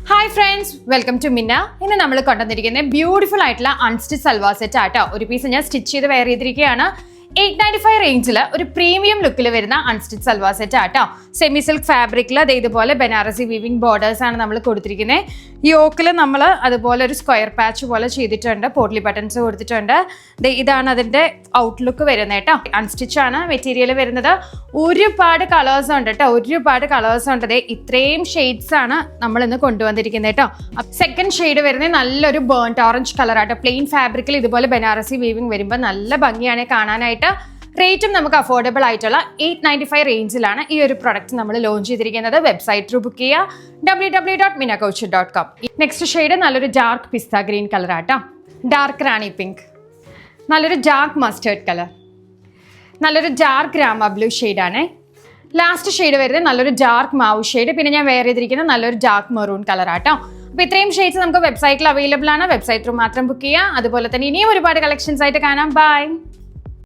Hi friends, welcome to മിന്ന. ഇന്ന് നമ്മൾ കൊണ്ടുവന്നിരിക്കുന്നത് ബ്യൂട്ടിഫുൾ ആയിട്ടുള്ള അൺസ്റ്റിച്ച് സൽവാർ സെറ്റ് ആട്ടോ. ഒരു പീസ് ഞാൻ സ്റ്റിച്ച് ചെയ്ത് വെയർ ചെയ്തിരിക്കുകയാണ്. 895 റേഞ്ചിൽ ഒരു പ്രീമിയം ലുക്കിൽ വരുന്ന അൺസ്റ്റിച്ച് സൽവാർ സെറ്റ് ആട്ടോ. സെമി സിൽക്ക് ഫാബ്രിക്കിൽ അത് ഇതുപോലെ ബനാറസി വീവിംഗ് ബോർഡേഴ്സ് ആണ് നമ്മൾ കൊടുത്തിരിക്കുന്നത്. യോക്കിൽ നമ്മൾ അതുപോലെ ഒരു സ്ക്വയർ പാച്ച് പോലെ ചെയ്തിട്ടുണ്ട്, പോട്ട്ലി ബട്ടൺസ് കൊടുത്തിട്ടുണ്ട്. ഇതാണ് അതിൻ്റെ ഔട്ട്ലുക്ക് വരുന്നത് കേട്ടോ. അൺസ്റ്റിച്ച് ആണ് മെറ്റീരിയൽ വരുന്നത്. ഒരുപാട് കളേഴ്സ് ഉണ്ട് കേട്ടോ, ഒരുപാട് കളേഴ്സ് ഉണ്ട്. ഇത്രയും ഷെയ്ഡ്സ് ആണ് നമ്മൾ ഇന്ന് കൊണ്ടുവന്നിരിക്കുന്നത് കേട്ടോ. സെക്കൻഡ് ഷെയ്ഡ് വരുന്നത് നല്ലൊരു ബേൺഡ് ഓറഞ്ച് കളർ ആട്ടോ. പ്ലെയിൻ ഫാബ്രിക്കിൽ ഇതുപോലെ ബനാറസി വീവിംഗ് വരുമ്പോൾ നല്ല ഭംഗിയാണ് കാണാനായിട്ട്. റേറ്റും നമുക്ക് അഫോർഡബിൾ ആയിട്ടുള്ള 895 റേഞ്ചിലാണ് ഈ ഒരു പ്രൊഡക്റ്റ് നമ്മൾ ലോഞ്ച് ചെയ്തിരിക്കുന്നത്. വെബ്സൈറ്റ് ത്രൂ ബുക്ക് ചെയ്യുക, www.minakouch.com. നെക്സ്റ്റ് ഷെയ്ഡ് നല്ലൊരു ഡാർക്ക് പിസ്ത ഗ്രീൻ കളർ ആട്ടോ. ഡാർക്ക് റാണി പിങ്ക്, നല്ലൊരു ഡാർക്ക് മസ്റ്റേർഡ് കളർ, നല്ലൊരു ഡാർക്ക് രാമ ബ്ലൂ ഷെയ്ഡാണ്. ലാസ്റ്റ് ഷെയ്ഡ് വരുന്നത് നല്ലൊരു ഡാർക്ക് മാവ് ഷെയ്ഡ്. പിന്നെ ഞാൻ വെയർ ചെയ്തിരിക്കുന്നത് നല്ലൊരു ഡാർക്ക് മെറൂൺ കളർ ആട്ടോ. അപ്പോൾ ഇത്രയും ഷെയ്ഡ്സ് നമുക്ക് വെബ്സൈറ്റിൽ അവൈലബിൾ ആണ്. വെബ്സൈറ്റ് ത്രൂ മാത്രം ബുക്ക് ചെയ്യുക. അതുപോലെ തന്നെ ഇനിയും ഒരുപാട് കളക്ഷൻസ് ആയിട്ട് കാണാം. ബൈ.